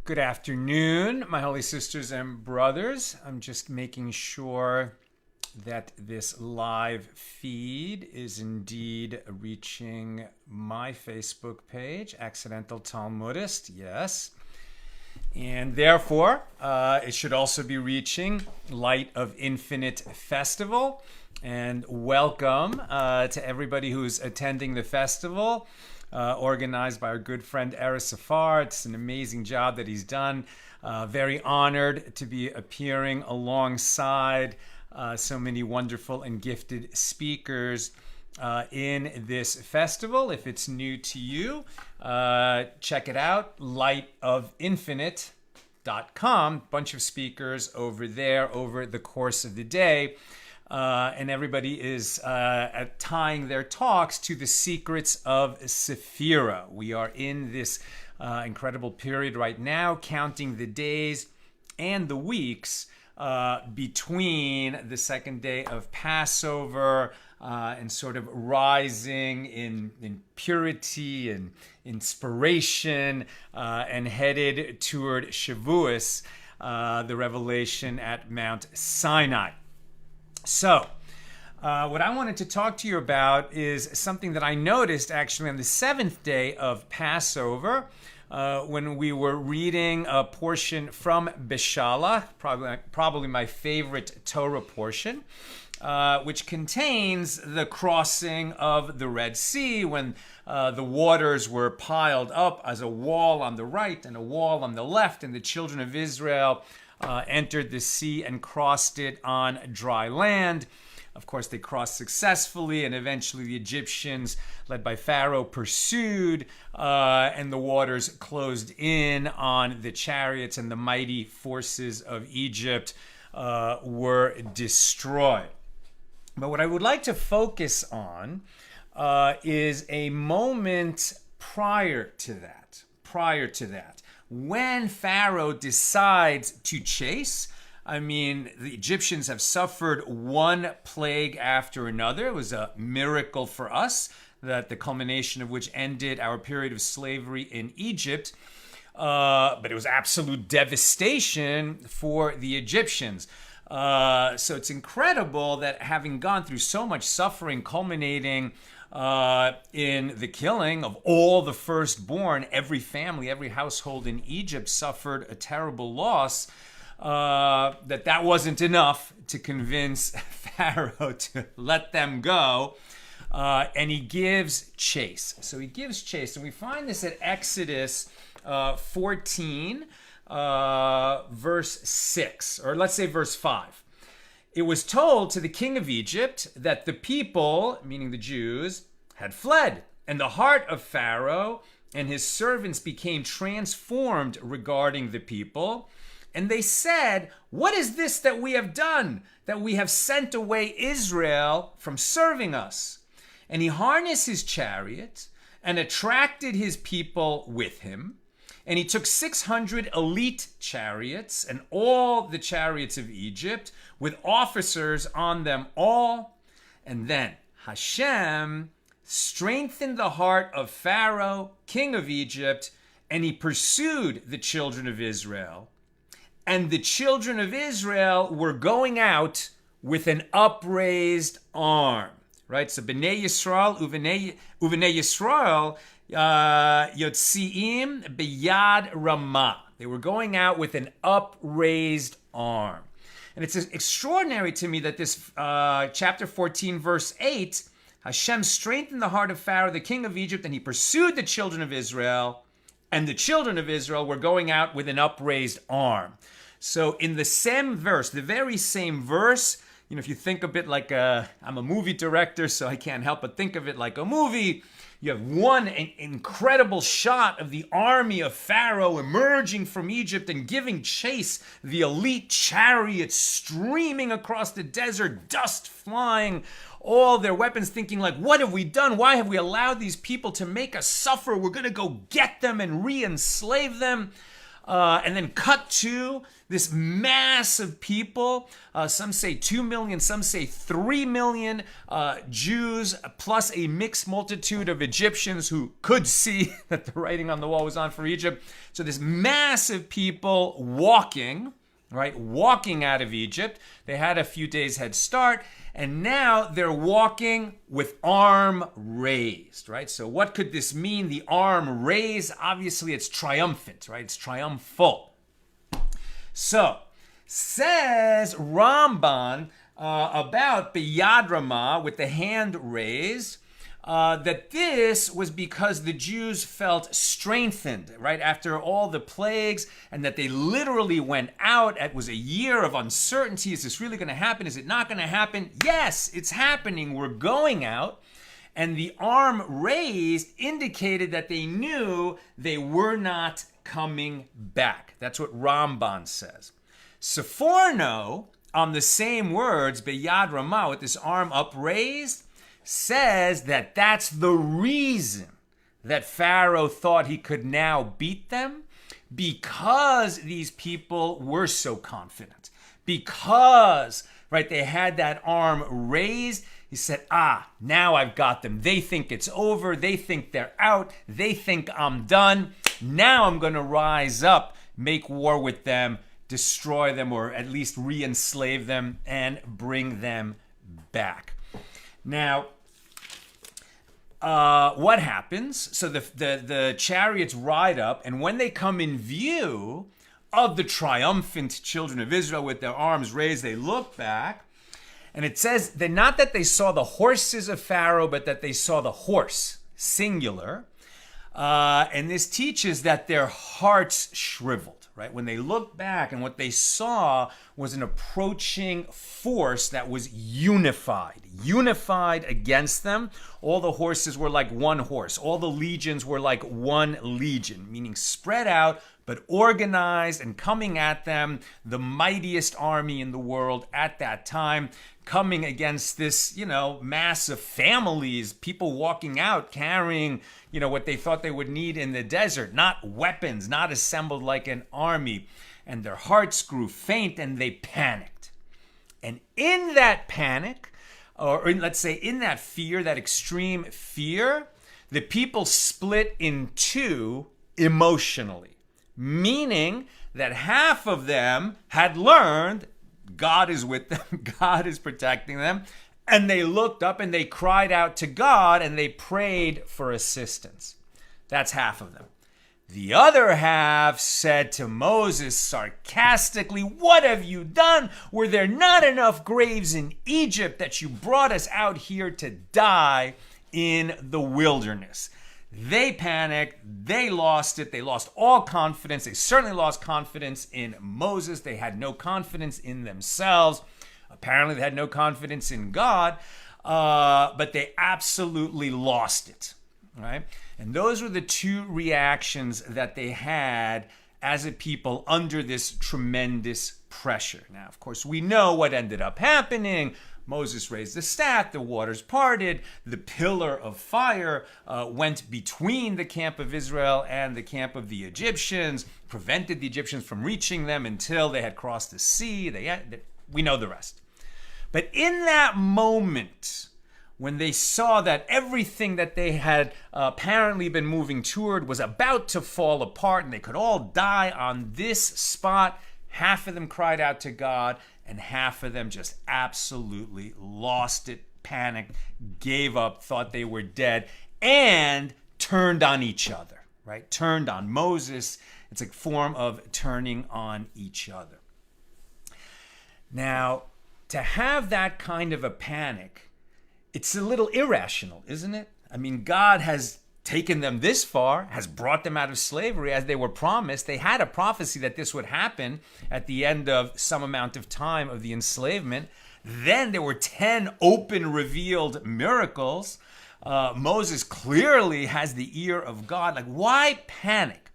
Good afternoon, my holy sisters and brothers. I'm just making sure that this live feed is indeed reaching my Facebook page, Accidental Talmudist, yes. And therefore, it should also be reaching Light of Infinite Festival. And welcome to everybody who's attending the festival. Organized by our good friend Erez Safar. It's an amazing job that he's done. Very honored to be appearing alongside so many wonderful and gifted speakers in this festival. If it's new to you, check it out, lightofinfinite.com. Bunch of speakers over there over the course of the day. And everybody is tying their talks to the Secrets of Sefira. We are in this incredible period right now, counting the days and the weeks between the second day of Passover and sort of rising in purity and inspiration and headed toward Shavuos, the revelation at Mount Sinai. So, what I wanted to talk to you about is something that I noticed actually on the seventh day of Passover when we were reading a portion from Beshalach, probably my favorite Torah portion, which contains the crossing of the Red Sea when the waters were piled up as a wall on the right and a wall on the left, and the children of Israel entered the sea and crossed it on dry land. Of course, they crossed successfully, and eventually the Egyptians, led by Pharaoh, pursued, and the waters closed in on the chariots, and the mighty forces of Egypt were destroyed. But what I would like to focus on is a moment prior to that. When Pharaoh decides to chase, the Egyptians have suffered one plague after another. It was a miracle for us, that the culmination of which ended our period of slavery in Egypt. But it was absolute devastation for the Egyptians. So it's incredible that having gone through so much suffering, culminating in the killing of all the firstborn, every family, every household in Egypt suffered a terrible loss, that wasn't enough to convince Pharaoh to let them go, and he gives chase. So he gives chase, and we find this at Exodus 14, verse 6, or let's say verse 5. It was told to the king of Egypt that the people, meaning the Jews, had fled, and the heart of Pharaoh and his servants became transformed regarding the people. And they said, "What is this that we have done, that we have sent away Israel from serving us?" And he harnessed his chariot and attracted his people with him. And he took 600 elite chariots and all the chariots of Egypt with officers on them all. And then Hashem strengthened the heart of Pharaoh, king of Egypt, and he pursued the children of Israel. And the children of Israel were going out with an upraised arm. Right? So Bnei Yisrael, Uvnei Yisrael, Yotziim B'yad Ramah. They were going out with an upraised arm. And it's extraordinary to me that this chapter 14, verse 8, Hashem strengthened the heart of Pharaoh, the king of Egypt, and he pursued the children of Israel, and the children of Israel were going out with an upraised arm. So in the same verse, the very same verse, if you think a bit like I'm a movie director, so I can't help but think of it like a movie. You have one incredible shot of the army of Pharaoh emerging from Egypt and giving chase, the elite chariots streaming across the desert, dust flying, all their weapons, thinking like, what have we done? Why have we allowed these people to make us suffer? We're going to go get them and re-enslave them. And then cut to this mass of people. Some say 2 million, some say 3 million Jews, plus a mixed multitude of Egyptians who could see that the writing on the wall was on for Egypt. So this mass of people walking out of Egypt. They had a few days head start, and now they're walking with arm raised, right? So what could this mean? The arm raised, obviously it's triumphant, right? It's triumphal. So, says Ramban about B'yad Ramah, with the hand raised, that this was because the Jews felt strengthened, right, after all the plagues, and that they literally went out. It was a year of uncertainty. Is this really going to happen? Is it not going to happen? Yes, it's happening. We're going out. And the arm raised indicated that they knew they were not coming back. That's what Ramban says. Seforno, on the same words, B'yad Ramah, with this arm upraised, says that that's the reason that Pharaoh thought he could now beat them, because these people were so confident. Because, right, they had that arm raised. He said, now I've got them. They think it's over. They think they're out. They think I'm done. Now I'm going to rise up, make war with them, destroy them, or at least re-enslave them and bring them back. Now, what happens? So the chariots ride up, and when they come in view of the triumphant children of Israel with their arms raised, they look back, and it says that not that they saw the horses of Pharaoh, but that they saw the horse, singular. And this teaches that their hearts shriveled, right? When they looked back, and what they saw was an approaching force that was unified against them. All the horses were like one horse. All the legions were like one legion, meaning spread out, but organized and coming at them, the mightiest army in the world at that time, coming against this, mass of families, people walking out carrying, what they thought they would need in the desert, not weapons, not assembled like an army. And their hearts grew faint and they panicked. And in that panic, or let's say in that fear, that extreme fear, the people split in two emotionally, meaning that half of them had learned God is with them, God is protecting them, and they looked up and they cried out to God and they prayed for assistance. That's half of them. The other half said to Moses sarcastically, "What have you done? Were there not enough graves in Egypt that you brought us out here to die in the wilderness?" They panicked. They lost it. They lost all confidence. They certainly lost confidence in Moses. They had no confidence in themselves. Apparently, they had no confidence in God, but they absolutely lost it, right? And those were the two reactions that they had as a people under this tremendous pressure. Now, of course, we know what ended up happening. Moses raised the staff, the waters parted, the pillar of fire went between the camp of Israel and the camp of the Egyptians, prevented the Egyptians from reaching them until they had crossed the sea. We know the rest. But in that moment, when they saw that everything that they had apparently been moving toward was about to fall apart and they could all die on this spot, half of them cried out to God, and half of them just absolutely lost it, panicked, gave up, thought they were dead, and turned on each other, right? Turned on Moses. It's a form of turning on each other. Now, to have that kind of a panic, it's a little irrational, isn't it? I mean, God has taken them this far, has brought them out of slavery as they were promised. They had a prophecy that this would happen at the end of some amount of time of the enslavement. Then there were 10 open revealed miracles. Moses clearly has the ear of God. Like, why panic?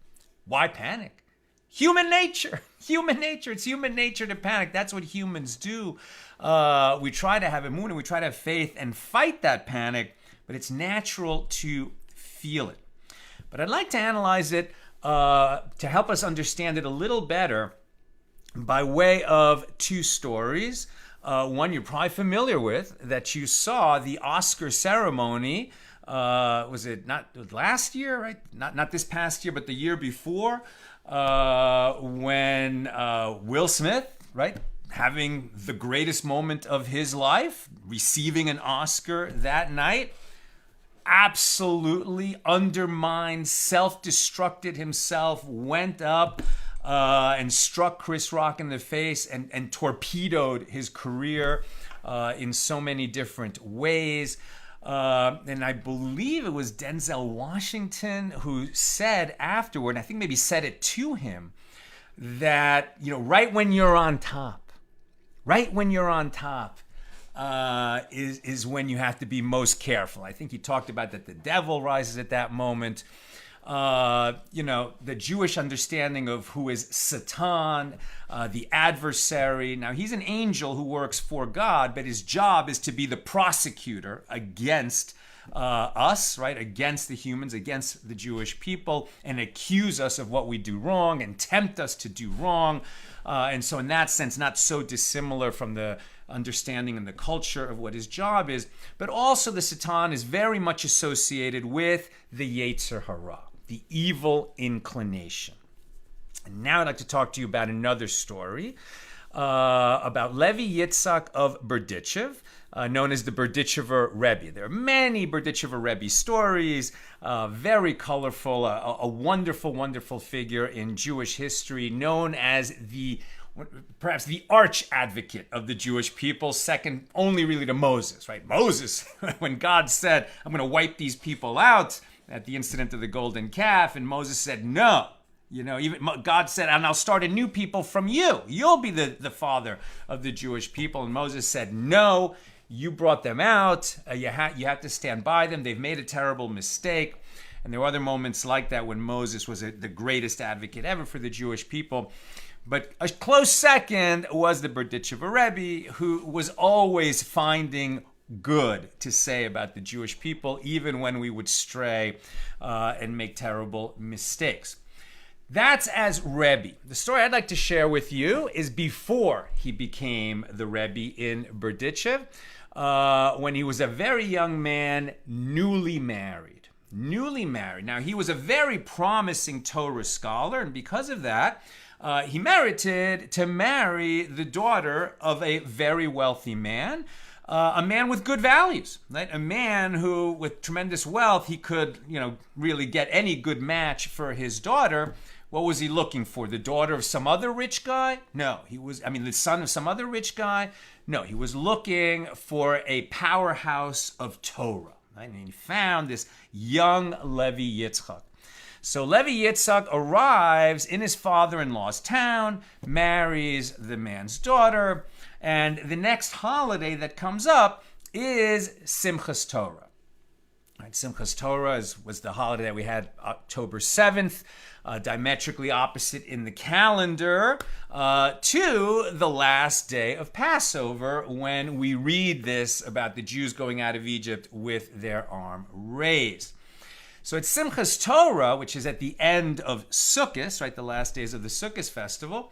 Why panic? Human nature. Human nature. It's human nature to panic. That's what humans do. We try to have emunah, we try to have faith and fight that panic, but it's natural to feel it. But I'd like to analyze it to help us understand it a little better by way of two stories. One you're probably familiar with, that you saw the Oscar ceremony. Was it not last year, right? Not this past year, but the year before, when Will Smith, right, having the greatest moment of his life, receiving an Oscar that night, absolutely undermined, self-destructed himself, went up and struck Chris Rock in the face and torpedoed his career in so many different ways. And I believe it was Denzel Washington who said afterward, and I think maybe said it to him, that, right when you're on top, is when you have to be most careful. I think he talked about that the devil rises at that moment. The Jewish understanding of who is Satan, the adversary. Now, he's an angel who works for God, but his job is to be the prosecutor against us, right? Against the humans, against the Jewish people, and accuse us of what we do wrong and tempt us to do wrong. And so in that sense, not so dissimilar from the understanding and the culture of what his job is, but also the Satan is very much associated with the Yetzer Hara, the evil inclination. And now I'd like to talk to you about another story about Levi Yitzhak of Berdichev, known as the Berdichever Rebbe. There are many Berdichever Rebbe stories, very colorful, a wonderful, wonderful figure in Jewish history, known as perhaps the arch advocate of the Jewish people, second only really to Moses, right? Moses, when God said, I'm going to wipe these people out at the incident of the golden calf, and Moses said, no. Even God said, and I'll start a new people from you. You'll be the father of the Jewish people. And Moses said, no, you brought them out. You have to stand by them. They've made a terrible mistake. And there were other moments like that when Moses was the greatest advocate ever for the Jewish people. But a close second was the Berdichever Rebbe, who was always finding good to say about the Jewish people, even when we would stray and make terrible mistakes. That's as Rebbe. The story I'd like to share with you is before he became the Rebbe in Berdichev, when he was a very young man, newly married. Now, he was a very promising Torah scholar, and because of that, he merited to marry the daughter of a very wealthy man, a man with good values, right? A man who, with tremendous wealth, he could, really get any good match for his daughter. What was he looking for? The daughter of some other rich guy? No, the son of some other rich guy? No, he was looking for a powerhouse of Torah, right? And he found this young Levi Yitzchak. So Levi Yitzhak arrives in his father-in-law's town, marries the man's daughter, and the next holiday that comes up is Simchas Torah. Right, Simchas Torah was the holiday that we had October 7th, diametrically opposite in the calendar to the last day of Passover, when we read this about the Jews going out of Egypt with their arm raised. So it's Simchas Torah, which is at the end of Sukkot, right, the last days of the Sukkot festival.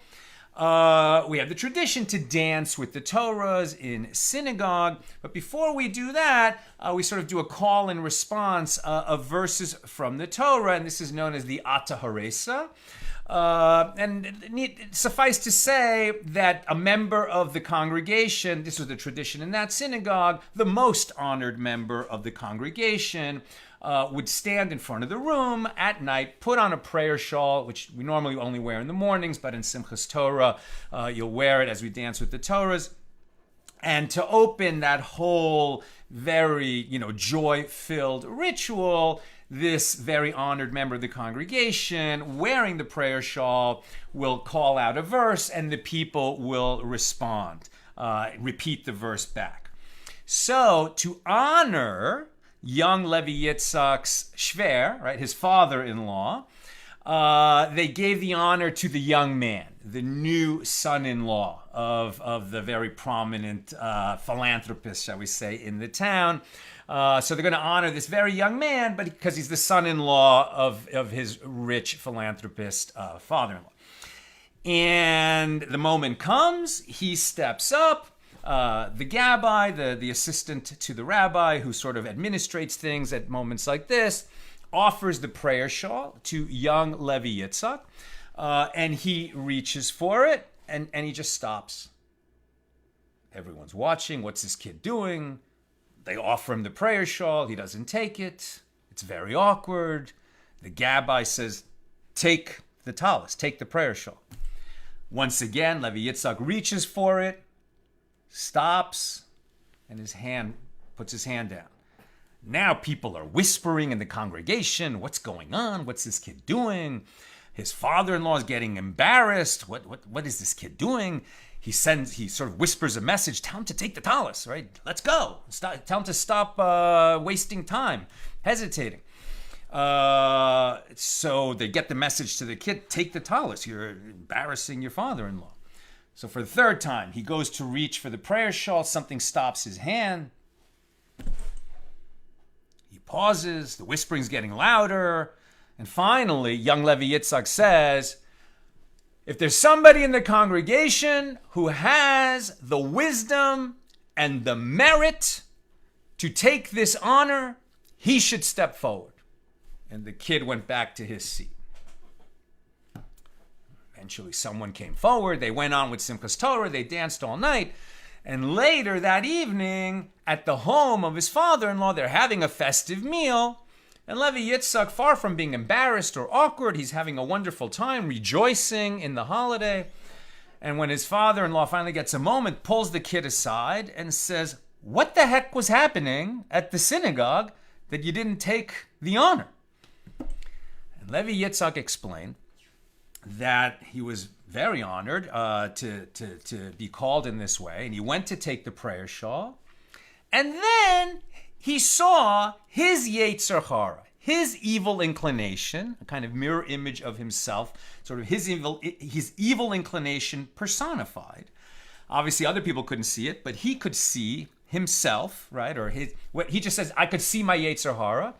We have the tradition to dance with the Torahs in synagogue. But before we do that, we sort of do a call and response of verses from the Torah, and this is known as the Ataharesa. And suffice to say that a member of the congregation, this was the tradition in that synagogue, the most honored member of the congregation, would stand in front of the room at night, put on a prayer shawl, which we normally only wear in the mornings, but in Simchas Torah, you'll wear it as we dance with the Torahs. And to open that whole very, joy-filled ritual, this very honored member of the congregation, wearing the prayer shawl, will call out a verse, and the people will respond, repeat the verse back. So, to honor young Levi Yitzhak's shver, right, his father-in-law, they gave the honor to the young man, the new son-in-law of the very prominent philanthropist, shall we say, in the town. So they're going to honor this very young man, but because he's the son-in-law of his rich philanthropist father-in-law. And the moment comes, he steps up. The gabbai, the assistant to the rabbi who sort of administrates things at moments like this, offers the prayer shawl to young Levi Yitzhak, and he reaches for it, and he just stops. Everyone's watching. What's this kid doing? They offer him the prayer shawl. He doesn't take it. It's very awkward. The gabbai says, take the talis, take the prayer shawl. Once again, Levi Yitzhak reaches for it, stops, and puts his hand down. Now people are whispering in the congregation, what's going on? What's this kid doing? His father-in-law is getting embarrassed. What is this kid doing? He sort of whispers a message, tell him to take the talis, right? Let's go. Tell him to stop wasting time, hesitating. So they get the message to the kid, take the talis. You're embarrassing your father-in-law. So for the third time, he goes to reach for the prayer shawl. Something stops his hand. He pauses. The whispering's getting louder. And finally, young Levi Yitzhak says, if there's somebody in the congregation who has the wisdom and the merit to take this honor, he should step forward. And the kid went back to his seat. Eventually, someone came forward. They went on with Simchas Torah. They danced all night. And later that evening, at the home of his father-in-law, they're having a festive meal. And Levi Yitzhak, far from being embarrassed or awkward, he's having a wonderful time, rejoicing in the holiday. And when his father-in-law finally gets a moment, pulls the kid aside and says, what the heck was happening at the synagogue that you didn't take the honor? And Levi Yitzhak explained that he was very honored to be called in this way. And he went to take the prayer shawl. And then he saw his Yetzer Hara, his evil inclination, a kind of mirror image of himself, sort of his evil inclination personified. Obviously, other people couldn't see it, but he could see himself, right? Or he just says, I could see my Yetzer Hara.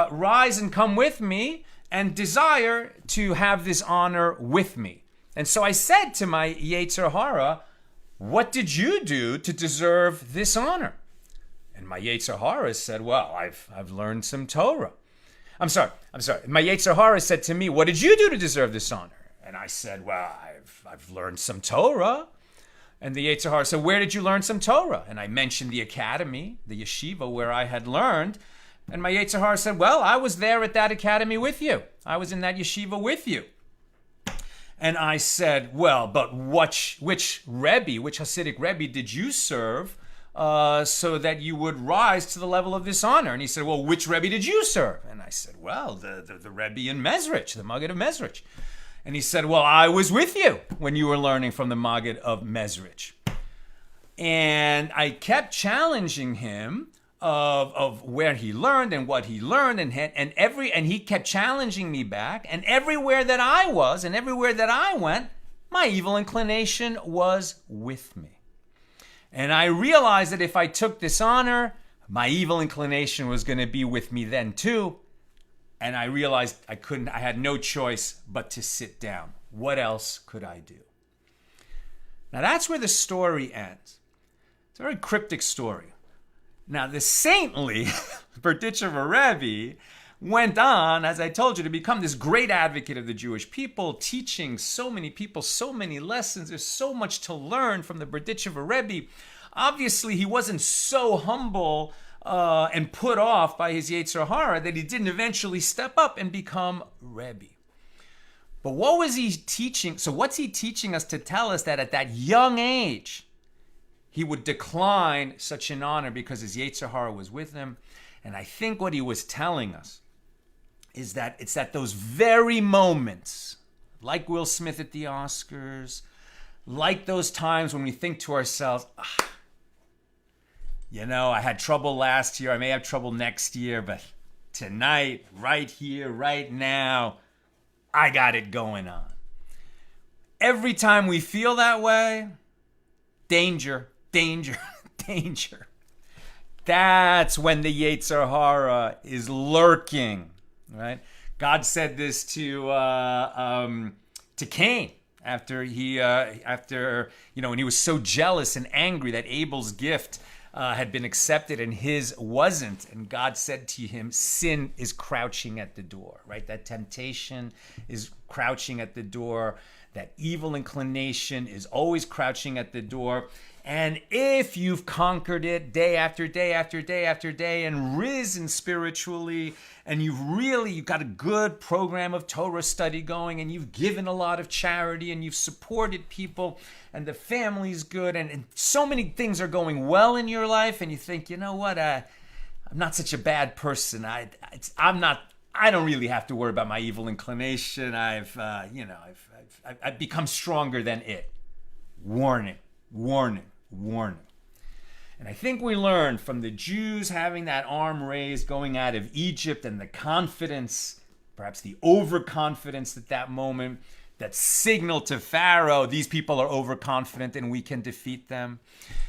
Rise and come with me and desire to have this honor with me. And so I said to my Yetzer Hara, what did you do to deserve this honor? And my Yetzer Hara said, well, I've learned some Torah. I'm sorry. My Yetzer Hara said to me, what did you do to deserve this honor? And I said, well, I've learned some Torah. And the Yetzer Hara said, where did you learn some Torah? And I mentioned the academy, the yeshiva where I had learned. And my Yetzer Hara said, well, I was there at that academy with you. I was in that yeshiva with you. And I said, well, but which Rebbe, which Hasidic Rebbe did you serve so that you would rise to the level of this honor? And he said, well, which Rebbe did you serve? And I said, well, the Rebbe in Mezrich, the Maggid of Mezrich. And he said, well, I was with you when you were learning from the Maggid of Mezrich. And I kept challenging him of where he learned and what he learned, and he kept challenging me back. And everywhere that I was and everywhere that I went, my evil inclination was with me. And I realized that if I took this honor, my evil inclination was going to be with me then too. And I realized I had no choice but to sit down. What else could I do? Now that's where the story ends. It's a very cryptic story. Now, the saintly Berditchever Rebbe went on, as I told you, to become this great advocate of the Jewish people, teaching so many people so many lessons. There's so much to learn from the Berditchever Rebbe. Obviously, he wasn't so humble and put off by his Yetzer Hara that he didn't eventually step up and become Rebbe. But what was he teaching? So what's he teaching us to tell us that at that young age, he would decline such an honor because his Yetzer Hara was with him? And I think what he was telling us is that it's at those very moments, like Will Smith at the Oscars, like those times when we think to ourselves, I had trouble last year, I may have trouble next year, but tonight, right here, right now, I got it going on. Every time we feel that way, danger. That's when the Yetzer Hara is lurking, right? God said this to Cain after when he was so jealous and angry that Abel's gift had been accepted and his wasn't, and God said to him, sin is crouching at the door, right? That temptation is crouching at the door. That evil inclination is always crouching at the door. And if you've conquered it day after day after day after day and risen spiritually, and you've got a good program of Torah study going, and you've given a lot of charity, and you've supported people, and the family's good, and so many things are going well in your life, and you think, you know what, I'm not such a bad person. I don't really have to worry about my evil inclination. I've become stronger than it. Warning, warning, warning. And I think we learned from the Jews having that arm raised, going out of Egypt, and the confidence, perhaps the overconfidence at that moment, that signaled to Pharaoh, these people are overconfident and we can defeat them.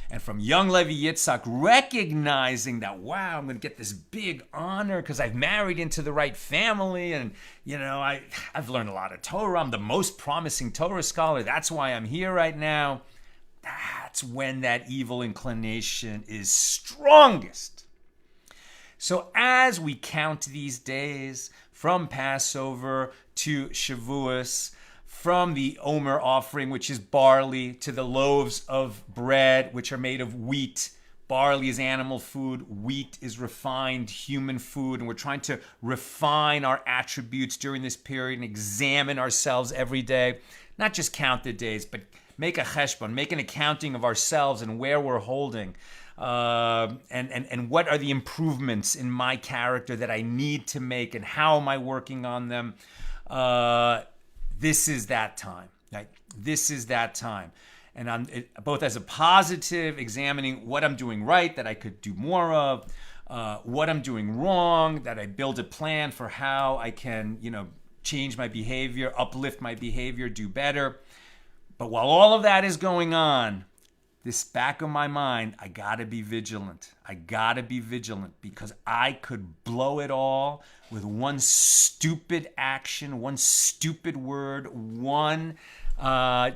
And from young Levi Yitzhak recognizing that, wow, I'm going to get this big honor because I've married into the right family, and I've learned a lot of Torah. I'm the most promising Torah scholar. That's why I'm here right now. That's when that evil inclination is strongest. So as we count these days from Passover to Shavuos, from the Omer offering, which is barley, to the loaves of bread, which are made of wheat. Barley is animal food. Wheat is refined human food. And we're trying to refine our attributes during this period and examine ourselves every day. Not just count the days, but make a cheshbon, make an accounting of ourselves and where we're holding. And what are the improvements in my character that I need to make, and how am I working on them? This is that time. Right? This is that time. And I'm both as a positive, examining what I'm doing right that I could do more of, what I'm doing wrong, that I build a plan for how I can, change my behavior, uplift my behavior, do better. But while all of that is going on, this back of my mind, I gotta be vigilant. I gotta be vigilant because I could blow it all with one stupid action, one stupid word, one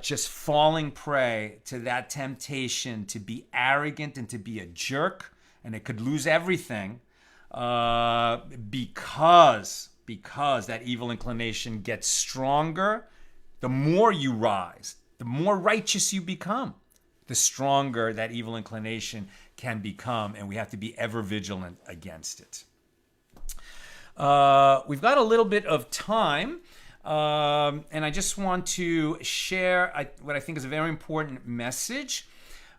just falling prey to that temptation to be arrogant and to be a jerk, and it could lose everything because that evil inclination gets stronger. The more you rise, the more righteous you become, the stronger that evil inclination can become, and we have to be ever vigilant against it. We've got a little bit of time, and I just want to share what I think is a very important message.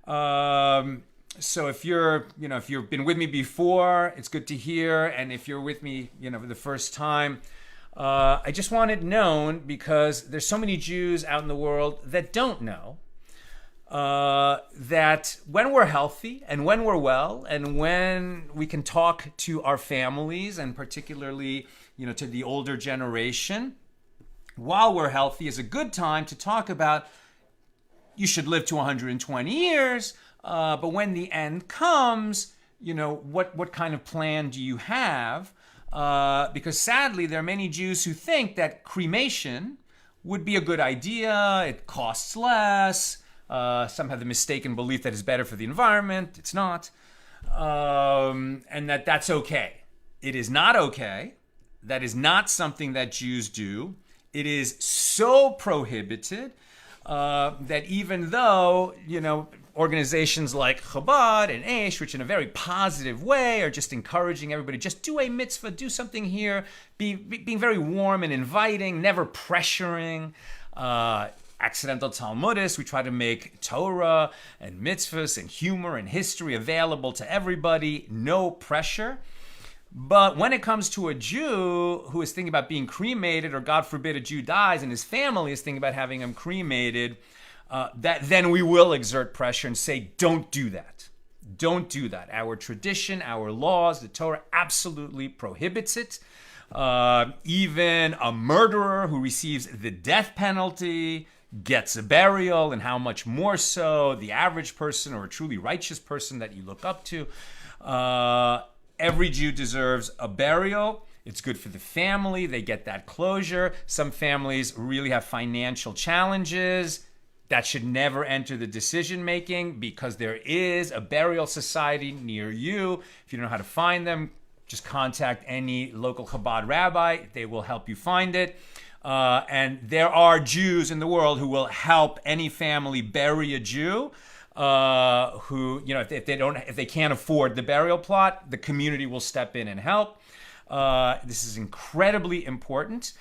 So if you've been with me before, it's good to hear, and if you're with me, for the first time, I just want it known because there's so many Jews out in the world that don't know that when we're healthy and when we're well and when we can talk to our families and particularly, to the older generation, while we're healthy is a good time to talk about you should live to 120 years, but when the end comes, what kind of plan do you have? Because sadly, there are many Jews who think that cremation would be a good idea. It costs less. Some have the mistaken belief that it's better for the environment. It's not. And that's okay. It is not okay. That is not something that Jews do. It is so prohibited that even though, organizations like Chabad and Aish, which in a very positive way are just encouraging everybody, just do a mitzvah, do something here, being very warm and inviting, never pressuring. Accidental Talmudist, we try to make Torah and mitzvahs and humor and history available to everybody, no pressure. But when it comes to a Jew who is thinking about being cremated, or God forbid a Jew dies and his family is thinking about having him cremated, then we will exert pressure and say, don't do that. Don't do that. Our tradition, our laws, the Torah absolutely prohibits it. Even a murderer who receives the death penalty gets a burial, and how much more so the average person or a truly righteous person that you look up to. Every Jew deserves a burial. It's good for the family. They get that closure. Some families really have financial challenges. That should never enter the decision making, because there is a burial society near you. If you don't know how to find them, just contact any local Chabad rabbi. They will help you find it. And there are Jews in the world who will help any family bury a Jew. Who, if they can't afford the burial plot, the community will step in and help. This is incredibly important.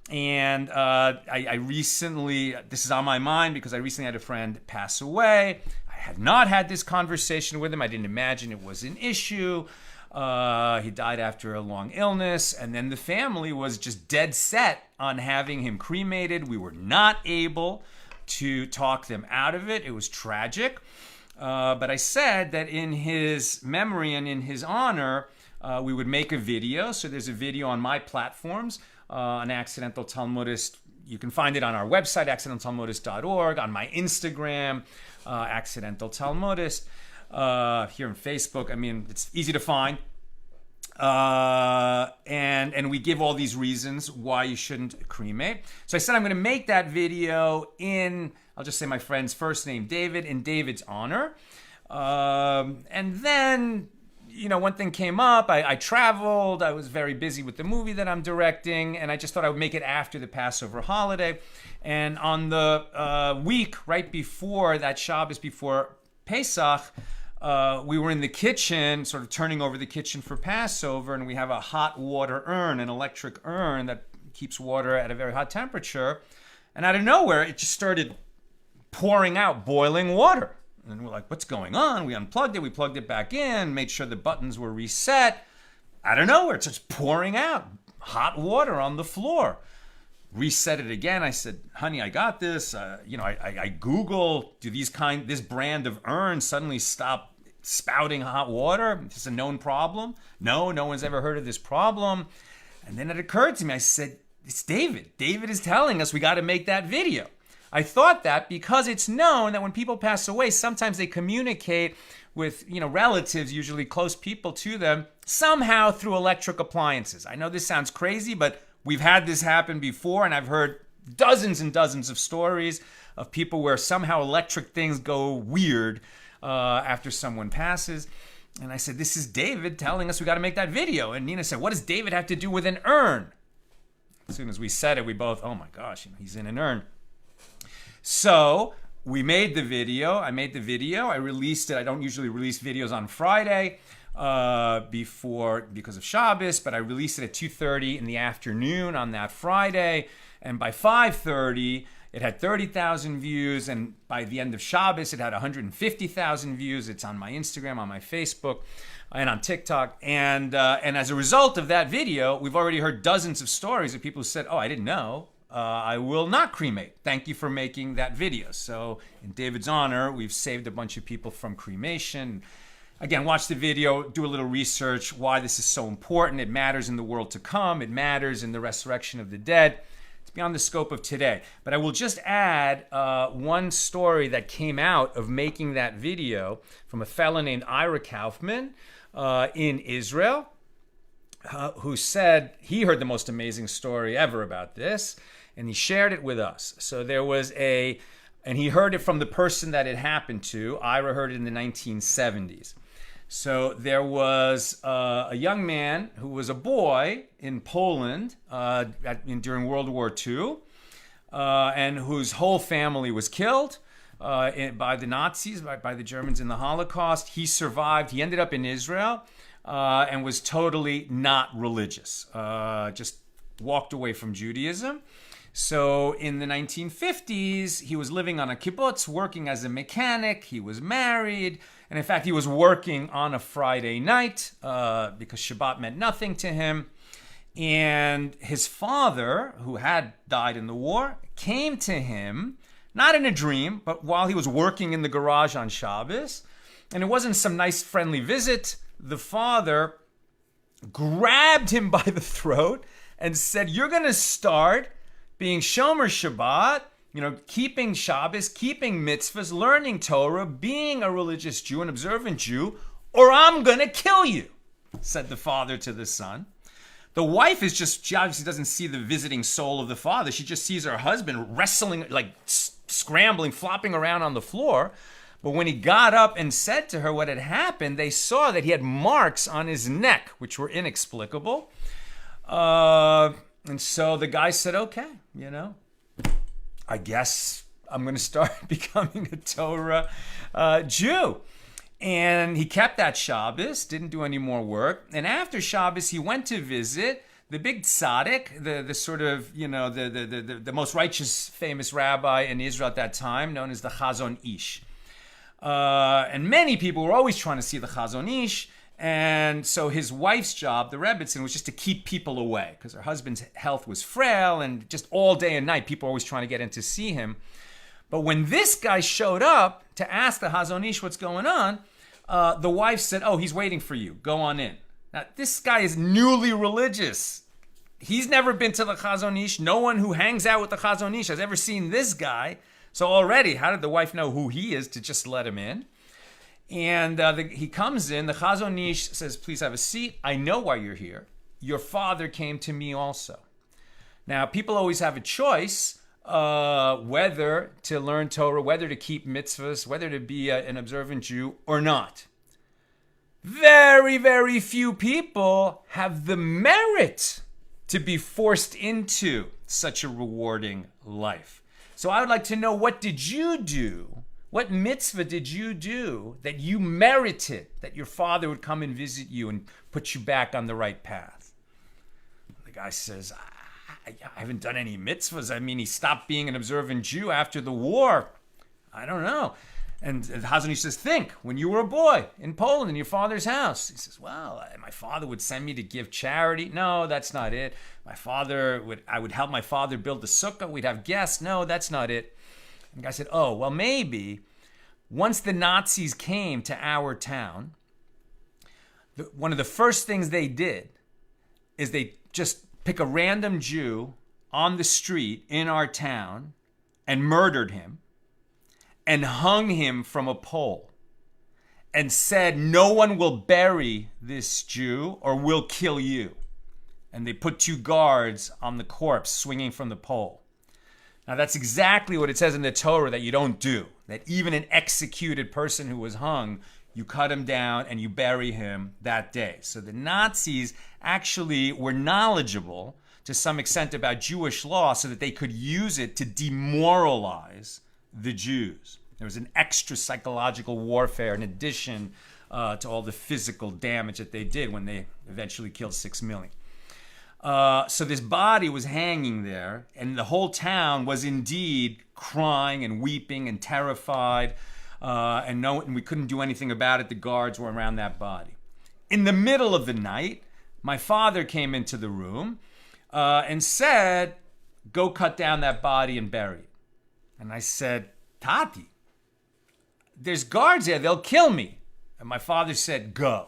And I recently, this is on my mind because I recently had a friend pass away. I had not had this conversation with him. I didn't imagine it was an issue. He died after a long illness, and then the family was just dead set on having him cremated. We were not able to talk them out of it. It was tragic. But I said that in his memory and in his honor, we would make a video. So there's a video on my platforms, on Accidental Talmudist. You can find it on our website, accidentaltalmudist.org, on my Instagram, Accidental Talmudist, here on Facebook. I mean, it's easy to find. And we give all these reasons why you shouldn't cremate. So I said I'm going to make that video in, I'll just say my friend's first name, David, in David's honor. And then, one thing came up. I traveled. I was very busy with the movie that I'm directing, and I just thought I would make it after the Passover holiday. And on the week right before that Shabbos, before Pesach, we were in the kitchen, sort of turning over the kitchen for Passover, and we have a hot water urn, an electric urn that keeps water at a very hot temperature. And out of nowhere, it just started pouring out boiling water. And we're like, what's going on? We unplugged it, we plugged it back in, made sure the buttons were reset. Out of nowhere, it's just pouring out hot water on the floor. Reset it again. I said, honey, I got this. I Google, do this brand of urn suddenly stop spouting hot water? Is this a known problem? No one's ever heard of this problem. And then it occurred to me, I said, it's David. David is telling us we got to make that video. I thought that because it's known that when people pass away, sometimes they communicate with, relatives, usually close people to them, somehow through electric appliances. I know this sounds crazy, but we've had this happen before, and I've heard dozens and dozens of stories of people where somehow electric things go weird after someone passes. And I said, this is David telling us we got to make that video. And Nina said, what does David have to do with an urn? As soon as we said it, we both, oh my gosh, he's in an urn. So we made the video. I made the video. I released it. I don't usually release videos on Friday because of Shabbos, but I released it at 2:30 in the afternoon on that Friday. And by 5:30, it had 30,000 views. And by the end of Shabbos, it had 150,000 views. It's on my Instagram, on my Facebook, and on TikTok. And as a result of that video, we've already heard dozens of stories of people who said, oh, I didn't know. I will not cremate. Thank you for making that video. So in David's honor, we've saved a bunch of people from cremation. Again, watch the video, do a little research, why this is so important. It matters in the world to come. It matters in the resurrection of the dead. It's beyond the scope of today. But I will just add one story that came out of making that video from a fellow named Ira Kaufman in Israel, who said he heard the most amazing story ever about this, and he shared it with us. So there was and he heard it from the person that it happened to. Ira heard it in the 1970s. So there was a young man who was a boy in Poland during World War II, and whose whole family was killed by the Nazis, by the Germans in the Holocaust. He survived. He ended up in Israel and was totally not religious, just walked away from Judaism. So in the 1950s, he was living on a kibbutz, working as a mechanic. He was married. And in fact, he was working on a Friday night because Shabbat meant nothing to him. And his father, who had died in the war, came to him, not in a dream, but while he was working in the garage on Shabbos. And it wasn't some nice, friendly visit. The father grabbed him by the throat and said, you're going to start being Shomer Shabbat keeping Shabbos, keeping mitzvahs, learning Torah, being a religious Jew, an observant Jew, or I'm going to kill you, said the father to the son. The wife she obviously doesn't see the visiting soul of the father. She just sees her husband wrestling, like scrambling, flopping around on the floor. But when he got up and said to her what had happened, they saw that he had marks on his neck, which were inexplicable. And so the guy said, okay, I guess I'm going to start becoming a Torah Jew. And he kept that Shabbos, didn't do any more work. And after Shabbos, he went to visit the big tzaddik, the sort of, the most righteous, famous rabbi in Israel at that time, known as the Chazon Ish. And many people were always trying to see the Chazon Ish. And so his wife's job, the Rebbitzin, was just to keep people away because her husband's health was frail and just all day and night, people were always trying to get in to see him. But when this guy showed up to ask the Chazon Ish what's going on, the wife said, oh, he's waiting for you. Go on in. Now, this guy is newly religious. He's never been to the Chazon Ish. No one who hangs out with the Chazon Ish has ever seen this guy. So already, how did the wife know who he is to just let him in? And he comes in. The Chazon Ish says, please have a seat. I know why you're here. Your father came to me also. Now, people always have a choice whether to learn Torah, whether to keep mitzvahs, whether to be an observant Jew or not. Very, very few people have the merit to be forced into such a rewarding life. So I would like to know, what did you do? What mitzvah did you do that you merited that your father would come and visit you and put you back on the right path? The guy says, I haven't done any mitzvahs. I mean, he stopped being an observant Jew after the war. I don't know. And the Chazon Ish says, think, when you were a boy in Poland in your father's house. He says, well, my father would send me to give charity. No, that's not it. I would help my father build the sukkah. We'd have guests. No, that's not it. And the guy said, oh, well, maybe once the Nazis came to our town, one of the first things they did is they just pick a random Jew on the street in our town and murdered him and hung him from a pole and said, no one will bury this Jew or we'll kill you. And they put 2 guards on the corpse swinging from the pole. Now, that's exactly what it says in the Torah that you don't do. That even an executed person who was hung, you cut him down and you bury him that day. So the Nazis actually were knowledgeable to some extent about Jewish law so that they could use it to demoralize the Jews. There was an extra psychological warfare in addition to all the physical damage that they did when they eventually killed 6 million. So this body was hanging there, and the whole town was indeed crying and weeping and terrified, and we couldn't do anything about it. The guards were around that body. In the middle of the night, my father came into the room and said, go cut down that body and bury it. And I said, Tati, there's guards there, they'll kill me. And my father said, go.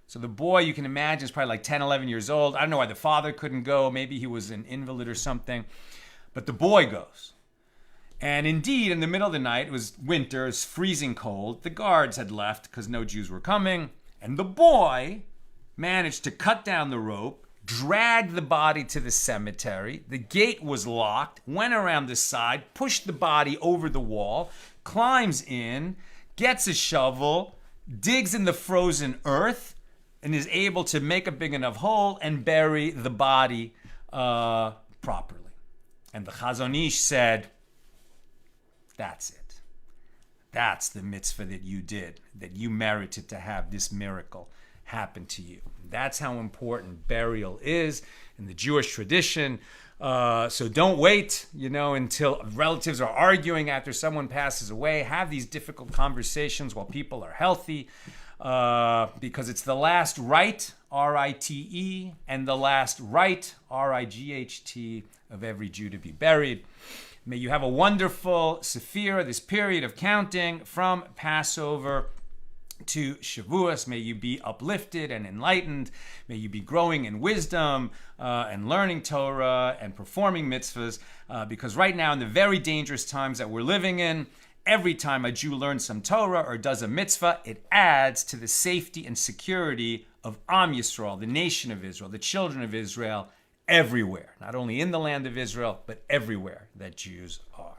So the boy, you can imagine, is probably like 10, 11 years old. I don't know why the father couldn't go. Maybe he was an invalid or something. But the boy goes. And indeed, in the middle of the night, it was winter, it was freezing cold. The guards had left because no Jews were coming. And the boy managed to cut down the rope, dragged the body to the cemetery. The gate was locked, went around the side, pushed the body over the wall, climbs in, gets a shovel, digs in the frozen earth, and is able to make a big enough hole and bury the body properly. And the Chazon Ish said, that's it. That's the mitzvah that you did, that you merited to have this miracle happen to you. That's how important burial is in the Jewish tradition. So don't wait, until relatives are arguing after someone passes away. Have these difficult conversations while people are healthy. Because it's the last rite, R-I-T-E, and the last rite, R-I-G-H-T, of every Jew to be buried. May you have a wonderful Sefira, this period of counting from Passover to Shavuos. May you be uplifted and enlightened. May you be growing in wisdom and learning Torah and performing mitzvahs. Because right now, in the very dangerous times that we're living in, every time a Jew learns some Torah or does a mitzvah, it adds to the safety and security of Am Yisrael, the nation of Israel, the children of Israel, everywhere. Not only in the land of Israel, but everywhere that Jews are.